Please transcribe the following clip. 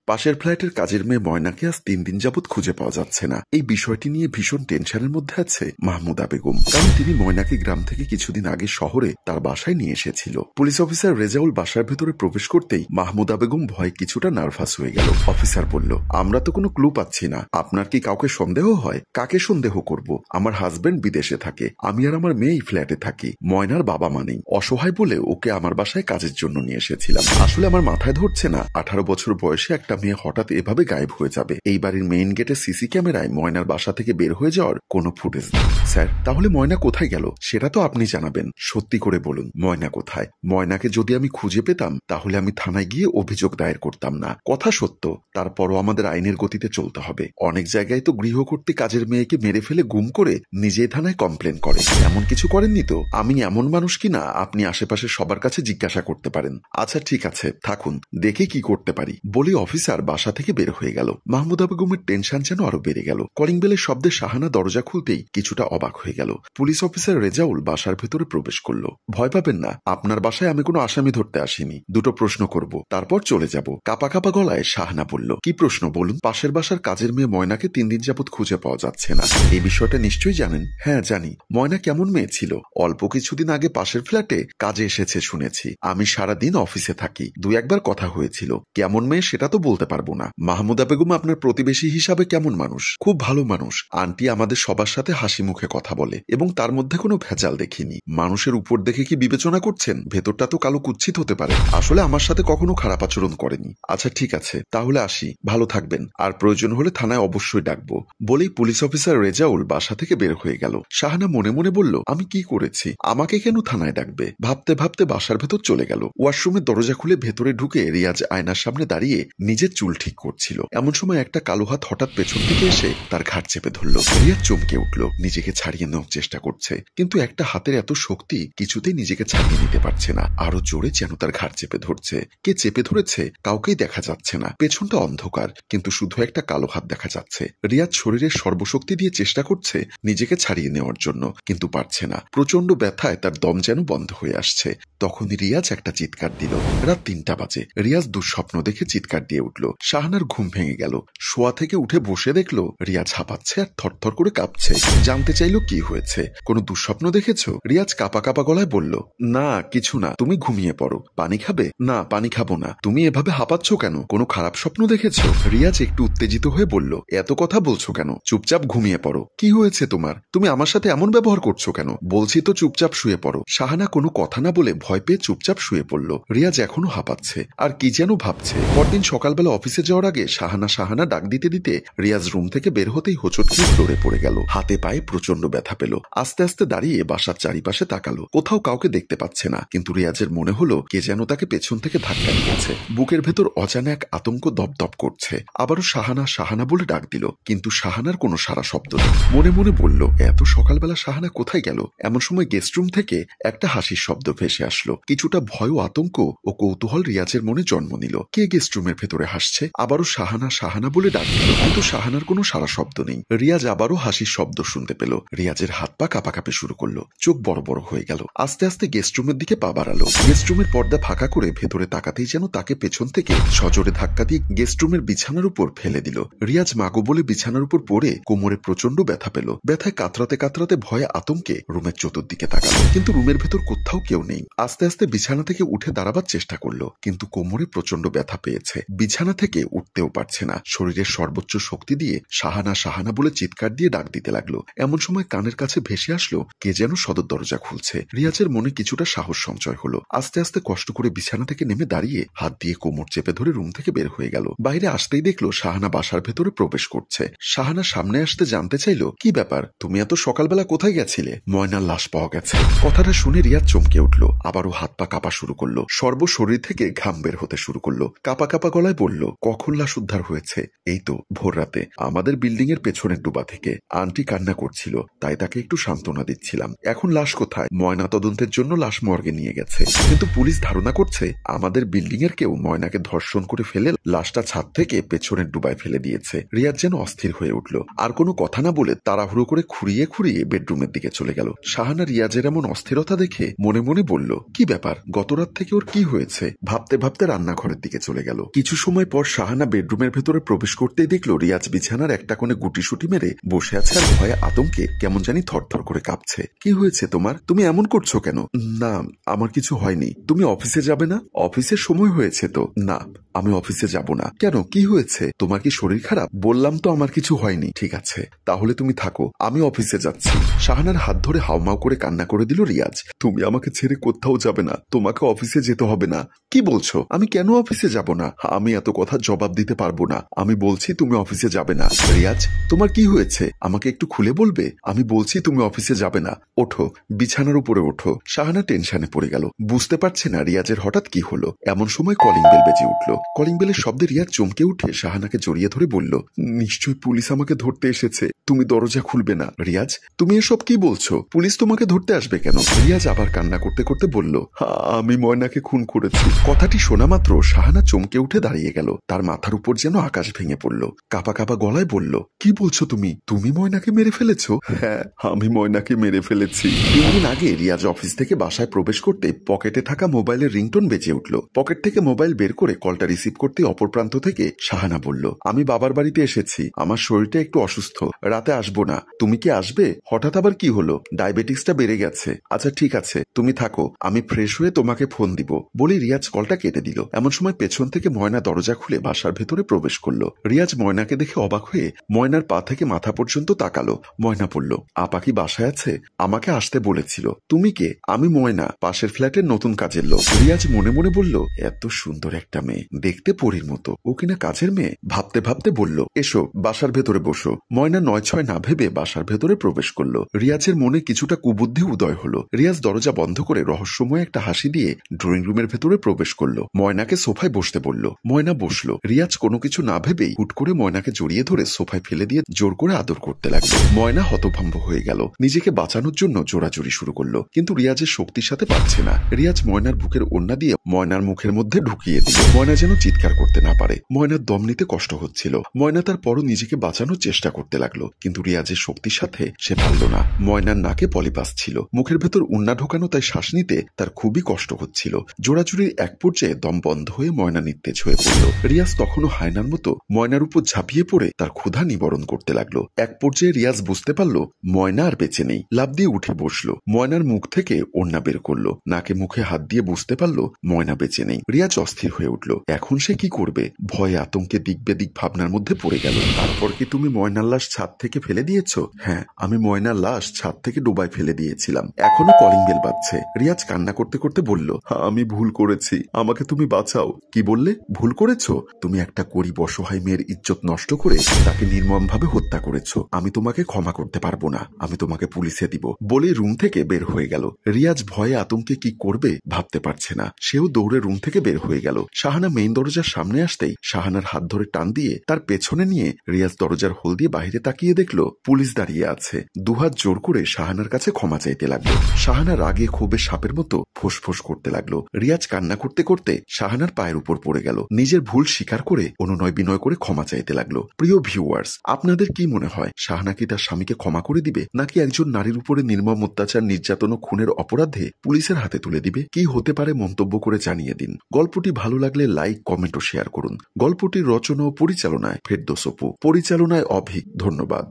পাশের ফ্ল্যাটের কাজের মেয়ে ময়নাকে আজ 3 দিন যাবৎ খুঁজে পাওয়া যাচ্ছে না। এই বিষয়টি নিয়ে ভীষণ টেনশনের মধ্যে আছে মাহমুদা বেগম, কারণ তিনি ময়নাকে গ্রাম থেকে কিছুদিন আগে শহরে তার বাসায় নিয়ে এসেছিল। পুলিশ অফিসার রেজাউল বাসার ভেতরে প্রবেশ করতেই মাহমুদা বেগম ভয়ে কিছুটা নার্ভাস হয়ে গেল। অফিসার বলল, আমরা তো কোনো ক্লু পাচ্ছি না, আপনার কি কাউকে সন্দেহ হয়? কাকে সন্দেহ করব? আমার হাজবেন্ড বিদেশে থাকে, আমি আর আমার মেয়ে এই ফ্ল্যাটে থাকি। ময়নার বাবা মা নেই, অসহায় বলে ওকে আমার বাসায় কাজের জন্য নিয়ে এসেছিলাম। আসলে আমার মাথায় ধরছে না 18 বছর বয়সে একটা মেয়ে হঠাৎ এভাবে গায়েব হয়ে যাবে। এই বাড়ির মেইন গেটে সিসি ক্যামেরায় ময়নার বাসা থেকে বের হয়ে যাওয়ার কোনো ফুটেজ নেই। স্যার, তাহলে ময়না কোথায় গেল সেটা তো আপনি জানাবেন। সত্যি করে বলুন, ময়না কোথায়? ময়নাকে যদি আমি খুঁজে পেতাম তাহলে আমি থানায় গিয়ে অভিযোগ দায়ের করতাম না। কথা সত্য, তারপরও আমাদের আইনের গতিতে চলতে হবে। অনেক জায়গায় তো গৃহকর্ত্রী কাজের মেয়েকে মেরে ফেলে গুম করে নিজে থানায় কমপ্লেন করে। এমন কিছু করেননি তো? আমি এমন মানুষ কিনা আপনি আশেপাশে সবার কাছে জিজ্ঞাসা করতে পারেন। আচ্ছা ঠিক আছে, থাকুন, দেখে কি করতে পারি বলে অফিসার বাসা থেকে বের হয়ে গেল। মাহমুদা বেগমের টেনশন যেন আরো বেড়ে গেল। কলিং বেলের শব্দে শাহানা দরজা খুলতেই কিছুটা অবাক হয়ে গেল। পুলিশ অফিসার রেজাউল বাসার ভেতরে প্রবেশ করলো। ভয় পাবেন না, আপনার বাসায় আমি কোনো আসামি ধরতে আসিনি, দুটো প্রশ্ন করব, তারপর চলে যাব। কাপা কাপা গলায় শাহানা বলল, কি প্রশ্ন বলুন? পাশের বাসার কাজের মেয়ে ময়নাকে 3 দিন যাবৎ খুঁজে পাওয়া যাচ্ছে না, এই বিষয়টা নিশ্চয়ই জানেন। হ্যাঁ জানি। ময়না কেমন মেয়ে ছিল? অল্প কিছুদিন আগে পাশের ফ্ল্যাটে কাজে এসেছে শুনেছি। আমি সারাদিন অফিসে থাকি, 2-1 বার কথা হয়েছিল। কেমন মেয়ে সেটা তো বলতে পারবো না। মাহমুদা বেগম আপনার প্রতিবেশী হিসাবে কেমন মানুষ? খুব ভালো মানুষ। আন্টি আমাদের সবার সাথে হাসি মুখে কথা বলে এবং তার মধ্যে কোনো ভেজাল দেখিনি। মানুষের উপর দেখে কি বিবেচনা করছেন? ভেতরটা তো কালো কুৎসিত হতে পারে। আসলে আমার সাথে কখনো খারাপ আচরণ করেনি। আচ্ছা ঠিক আছে, তাহলে আসি, ভালো থাকবেন, আর প্রয়োজন হলে থানায় অবশ্যই ডাকবো বলেই পুলিশ অফিসার রেজাউল বাসা থেকে বের হয়ে গেল। শাহানা মনে মনে বলল, আমি কি করেছি? আমাকে কেন থানায় ডাকবে? ভাবতে ভাবতে বাসার ভেতর চলে গেল। ওয়াশরুমের দরজা খুলে ভেতরে ঢুকে রিয়াজ আয়নার সামনে দাঁড়িয়ে নিজের চুল ঠিক করছিল। এমন সময় একটা কালো হাত হঠাৎ পেছন থেকে এসে তার ঘাড় চেপে ধরল। রিয়াজ চমকে উঠল, নিজেকে ছাড়িয়ে নেওয়ার চেষ্টা করছে, কিন্তু একটা হাতের এত শক্তি কিছুতেই নিজেকে ছাড়িয়ে নিতে পারছে না। আরো জোরে যেন তার ঘাড় চেপে ধরছে। কে চেপে ধরেছে কাউকেই দেখা যাচ্ছে না। পেছনটা অন্ধকার, কিন্তু শুধু একটা কালো হাত দেখা যাচ্ছে। রিয়াজ শরীরের সর্বশক্তি দিয়ে চেষ্টা করছে নিজেকে ছাড়িয়ে নেওয়ার জন্য, কিন্তু পারছে না। প্রচন্ড ব্যথায় তার দম যেন বন্ধ হয়ে আসছে। তখনই রিয়াজ একটা চিৎকার দিল। রাত 3টা বাজে। রিয়াজ দুঃস্বপ্ন দেখে চিৎকার দিয়ে উঠল। শাহানার ঘুম ভেঙে গেল। শোয়া থেকে উঠে বসে দেখলো রিয়াজ হাঁপাচ্ছে আর থরথর করে কাঁপছে। জানতে চাইলো কি হয়েছে। কোনো দুঃস্বপ্ন দেখেছো? রিয়াজ কাপা কাপা গলায় বলল, না কিছু না, তুমি ঘুমিয়ে পড়ো। পানি খাবে? না, পানি খাবো না। তুমি এভাবে হাঁপাচ্ছ কেন? কোনো খারাপ স্বপ্ন দেখেছো? রিয়াজ একটু উত্তেজিত হয়ে বলল, এত কথা বলছো কেন? চুপচাপ ঘুমিয়ে পড়ো। কি হয়েছে তোমার? তুমি আমার সাথে এমন ব্যবহার করছো কেন? বলছি তো চুপচাপ শুয়ে পড়ো। শাহানা কোনো কথা না বলে ভয় পেয়ে চুপচাপ শুয়ে পড়ল। রিয়াজ এখনো হাঁপাচ্ছে আর কি যেন ভাবছে। পরদিন সকালবেলা অফিসে যাওয়ার আগে শাহানা ডাক দিতে দিতে রিয়াজ রুম থেকে বের হতেই হোঁচট খেয়ে ফ্লোরে পড়ে গেল। হাতে পায়ে প্রচন্ড ব্যথা পেল। আস্তে আস্তে দাঁড়িয়ে বাসার চারিপাশে তাকালো। কোথাও কাউকে দেখতে পাচ্ছে না, কিন্তু রিয়াজের মনে হলো কে যেন তাকে পেছন থেকে ধাক্কা দিয়েছে। বুকের ভেতর অজানা এক আতঙ্ক দপদপ করছে। আবারও শাহানা বলে ডাক দিল, কিন্তু শাহানার কোনো সারা শব্দ নেই। মনে মনে বলল, এত সকালবেলা শাহানা কোথায় গেল? এমন সময় গেস্ট রুম থেকে একটা হাসির শব্দ ভেসে আসলো। কিছুটা ভয় ও আতঙ্ক ও কৌতূহল রিয়াজের মনে জন্ম নিল। কে গেস্ট রুমের ভেতরে হাসছে? আবারও শাহানা বলে ডাক দিল, কিন্তু শাহানার কোনো সারা শব্দ নেই। রিয়াজ আবারও হাসির শব্দ শুনতে পেল। রিয়াজের হাত পা কাঁপাকাঁপি শুরু করলো। চোখ বড় বড় হয়ে গেল। আস্তে আস্তে গেস্ট রুমের দিকে পা বাড়ালো। গেস্ট রুমের পর্দা ফাঁকা করে ভেতরে তাকাতেই যেন তাকে পেছন থেকে সজোরে ধাক্কা দিয়ে গেস্ট রুমের বিছানার উপর ফেলে দিল। রিয়াজ মাগো বলে বিছানার উপর পড়ে কোমরে প্রচন্ড ব্যথা পেল। ব্যথায় কাতরাতে কাতরাতে ভয়ে আতঙ্কে রুমের চতুর্দিকে তাকালো, কিন্তু রুমের ভেতর কোথাও কেউ নেই। আস্তে আস্তে বিছানা থেকে উঠে দাঁড়াবার চেষ্টা করলো, কিন্তু কোমরে প্রচন্ড ব্যথা পেয়েছে। বিছানা থেকে উঠতেও পারছে না। শরীরের সর্বোচ্চ শক্তি দিয়ে শাহানা বলে চিৎকার দিয়ে ডাক দিতে লাগলো। এমন সময় কানের কাছে ভেসে আসলো কে যেন সদর দরজা খুলছে। রিয়াজের মনে কিছুটা সাহস সঞ্চয় হলো। আস্তে আস্তে কষ্ট করে বিছানা থেকে নেমে দাঁড়িয়ে হাত দিয়ে কোমর চেপে ধরে রুম থেকে বের হয়ে গেল। বাইরে আসতেই দেখলো শাহানা বাসার ভেতরে প্রবেশ করছে। শাহানা সামনে আসতে জানতে চাইলো, কি ব্যাপার, তুমি এত সকালবেলা কোথায় গেছিলে? ময়নার লাশ পাওয়া গেছে। কথাটা শুনে রিয়াজ চমকে উঠলো। আবারও হাত পা কাঁপা শুরু করলো। সর্বশরীর থেকে ঘাম বের হতে শুরু করলো। কাঁপা কাঁপা গলায় বলল, কখন লাশ উদ্ধার হয়েছে? এই তো ভোর রাতে, আমাদের বিল্ডিং এর পেছনের ডুবা থেকে। আন্টি কান্না করছিল, তাই তাকে একটু সান্ত্বনা দিচ্ছিলাম। এখন লাশ কোথায়? ময়না তদন্তের জন্য লাশ মর্গে নিয়ে গেছে, কিন্তু পুলিশ ধারণা করছে আমাদের বিল্ডিং এর কেউ ময়নাকে ধর্ষণ করে ফেলে লাশটা ছাদ থেকে পেছনের ডুবায় ফেলে দিয়েছে। রিয়াজ যেন অস্থির হয়ে উঠল। আর কোনো কথা না বলে তাড়াহুড়ো করে খুঁড়িয়ে বেডরুমের দিকে চলে গেল। শাহানা রিয়াজের এমন অস্থিরতা দেখে মনে মনে বলল, কি ব্যাপার, গতরাত থেকে ওর কি হয়েছে? ভাবতে ভাবতে রান্নাঘরের দিকে চলে গেল। কিছু সময় সময় পর শাহানা বেডরুমের ভেতরে প্রবেশ করতেই দেখলো রিয়াজ বিছানার একটা কোণে গুটিসুটি মেরে বসে আছে আর ভয়ে আতঙ্কে কেমন জানি থরথর করে কাঁপছে। কি হয়েছে তোমার? তুমি এমন করছো কেন? না, আমার কিছু হয়নি। তুমি অফিসে যাবে না? অফিসের সময় হয়েছে তো। না, আমি অফিসে যাব না। কেন, কি হয়েছে? তোমার কি শরীর খারাপ? বললাম তো আমার কিছু হয়নি। ঠিক আছে, তাহলে তুমি থাকো, আমি অফিসে যাচ্ছি। শাহানার হাত ধরে হাউমাউ করে কান্না করে দিল রিয়াজ। তুমি আমাকে ছেড়ে কোথাও যাবে না, তোমাকে অফিসে যেতে হবে না। কি বলছো? আমি কেন অফিসে যাব না? আমি এত কথা জবাব দিতে পারবো না। আমি বলছি তুমি অফিসে যাবে না। রিয়াজ, তোমার কি হয়েছে? আমাকে একটু খুলে বলবে? আমি বলছি তুমি অফিসে যাবে না। ওঠো, বিছানার উপরে ওঠো। শাহানা টেনশনে পড়ে গেল, বুঝতে পারছে না রিয়াজের হঠাৎ কি হলো। এমন সময় কলিং বেল বেজে উঠল। কলিং বেলের শব্দে রিয়াজ চমকে উঠে শাহানাকে জড়িয়ে ধরে বলল, নিশ্চয়ই পুলিশ আমাকে ধরতে এসেছে, তুমি দরজা খুলবে না। রিয়াজ, তুমি এসব কি বলছো? পুলিশ তোমাকে ধরতে আসবে কেন? রিয়াজ আবার কান্না করতে করতে বলল, আমি ময়নাকে খুন করেছি। কথাটি শোনা মাত্র শাহানা চমকে উঠে দাঁড়িয়ে গেল। তার মাথার উপর যেন আকাশ ভেঙে পড়ল। কাঁপা কাঁপা গলায় বলল, কি বলছো তুমি? তুমি ময়নাকে মেরে ফেলেছো? হ্যাঁ, আমি ময়নাকে মেরে ফেলেছি। 3 দিন আগে রিয়াজ অফিস থেকে বাসায় প্রবেশ করতে পকেটে থাকা মোবাইলের রিংটোন বেজে উঠল। পকেট থেকে মোবাইল বের করে কলটা রিসিভ করতে অপর প্রান্ত থেকে শাহানা বলল, আমি বাবার বাড়িতে এসেছি, আমার শরীরটা একটু অসুস্থ, রাতে আসবো না। তুমি কি আসবে? হঠাৎ আবার কি হলো? ডায়াবেটিক্সটা বেড়ে গেছে। আচ্ছা ঠিক আছে, তুমি থাকো, আমি ফ্রেশ হয়ে তোমাকে ফোন দিব। বলে রিয়াজ কলটা কেটে দিল। এমন সময় পেছন থেকে ময়না দরজা খুলে বাসার ভেতরে প্রবেশ করলো। রিয়াজ ময়নাকে দেখে অবাক হয়ে ময়নার পা থেকে মাথা পর্যন্ত তাকালো। ময়না বলল, আপা কি বাসায় আছে? আমাকে আসতে বলেছিল। তুমি কে? আমি ময়না, পাশের ফ্ল্যাটের নতুন কাজের লোক। রিয়াজ মনে মনে বলল, এত সুন্দর একটা মেয়ে, দেখতে পরীর মতো, ও কিনা কাজের মেয়ে। ভাবতে ভাবতে বলল, এসো বাসার ভেতরে বসো। ময়না 9-6 না ভেবে বাসার ভেতরে প্রবেশ করলো। রিয়াজের মনে কিছুটা কুবুদ্ধি উদয় হলো। রিয়াজ দরজা বন্ধ করে রহস্যময় একটা হাসি দিয়ে ড্রয়িং রুমের ভেতরে প্রবেশ করলো। ময়নাকে সোফায় বসতে বলল। ময়না বসলো। রিয়াজ কোনো কিছু না ভেবেই হুট করে ময়নাকে জড়িয়ে ধরে সোফায় ফেলে দিয়ে জোর করে আদর করতে লাগলো। ময়না হতভম্ব হয়ে গেল, নিজেকে বাঁচানোর জন্য জোরাজুরি শুরু করলো, কিন্তু রিয়াজের শক্তির সাথে পারছে না। রিয়াজ ময়নার বুকের ওড়না দিয়ে ময়নার মুখের মধ্যে ঢুকিয়ে দিল। ময়না যেন চিৎকার করতে না পারে। ময়নার দম নিতে কষ্ট হচ্ছিল। ময়না তারপরও নিজেকে বাঁচানোর চেষ্টা করতে লাগলো, কিন্তু রিয়াজের শক্তির সাথে সে পারল না। ময়নার নাকে পলিপাস ছিল, মুখের ভেতর ওড়না ঢোকানো, তাই শ্বাস নিতে তার খুবই কষ্ট হচ্ছিল। জোড়াজুড়ির এক পর্যায়ে দম বন্ধ হয়ে ময়না নিস্তেজ হয়ে পড়ল। রিয়াজ তখনও হায়নার মতো ময়নার উপর ঝাঁপিয়ে পড়ে তার ক্ষুধা নিবারণ করতে লাগলো। এক পর্যায়ে রিয়াজ বুঝতে পারল ময়না আর বেঁচে নেই। লাফ দিয়ে উঠে বসলো। ময়নার মুখ থেকে ওড়না বের করলো, নাকে মুখে হাত দিয়ে বুঝতে পারল ময়না বেঁচে নেই। রিয়াজ অস্থির হয়ে উঠল। এখন সে কি করবে? ভয়ে আতঙ্কে দিক বেদিক ভাবনার মধ্যে পড়ে গেল। তারপর কি তুমি ময়নার লাশ ছাদ থেকে ফেলে দিয়েছো? হ্যাঁ, আমি ময়নার লাশ ছাদ থেকে ডোবায় ফেলে দিয়েছিলাম। এখনো কলিং বেল বাজছে। রিয়াজ কান্না করতে করতে বলল, আমি ভুল করেছি, আমাকে তুমি বাঁচাও। কি বললে? ভুল করেছো? তুমি একটা গরিব অসহায় মেয়ের ইজ্জত নষ্ট করে তাকে নির্মমভাবে হত্যা করেছো। আমি তোমাকে ক্ষমা করতে পারবো না, আমি তোমাকে পুলিশে দিব। বলে রুম থেকে বের হয়ে গেল। রিয়াজ ভয়ে আতঙ্কে কি করবে ভাবতে পারছে না। সেও দৌড়ে রুম থেকে বের হয়ে গেল। শাহানা মেইন দরজার সামনে আসতেই শাহানার হাত ধরে টান দিয়ে তার পেছনে নিয়ে রিয়াজ দরজার হোল দিয়ে বাহিরে তাকিয়ে দেখলো পুলিশ দাঁড়িয়ে আছে। দুহাত জোর করে শাহানার কাছে ক্ষমা চাইতে লাগলো। শাহানা রাগে ক্ষোভে সাপের মতো ফোঁস করতে লাগলো। রিয়াজ কান্না করতে করতে শাহানার পায়ের উপর পড়ে গেল। নিজের ভুল স্বীকার করে অনুনয় বিনয় করে ক্ষমা চাইতে লাগলো। প্রিয় ভিউয়ার্স, আপনাদের কি মনে হয় শাহানা কি তার স্বামীকে ক্ষমা করে দিবে, নাকি একজন নারীর উপরে নির্মম অত্যাচার, নির্যাতন ও খুনের অপরাধে পুলিশের হাতে তুলে দিবে? কি হতে পারে মন্তব্য করে জানিয়ে দিন। গল্পটি ভালো লাগলে লাইক, কমেন্ট ও শেয়ার করুন। গল্পটির রচনা ও পরিচালনায় ফেরদৌস অপু, পরিচালনায় অভিক। ধন্যবাদ।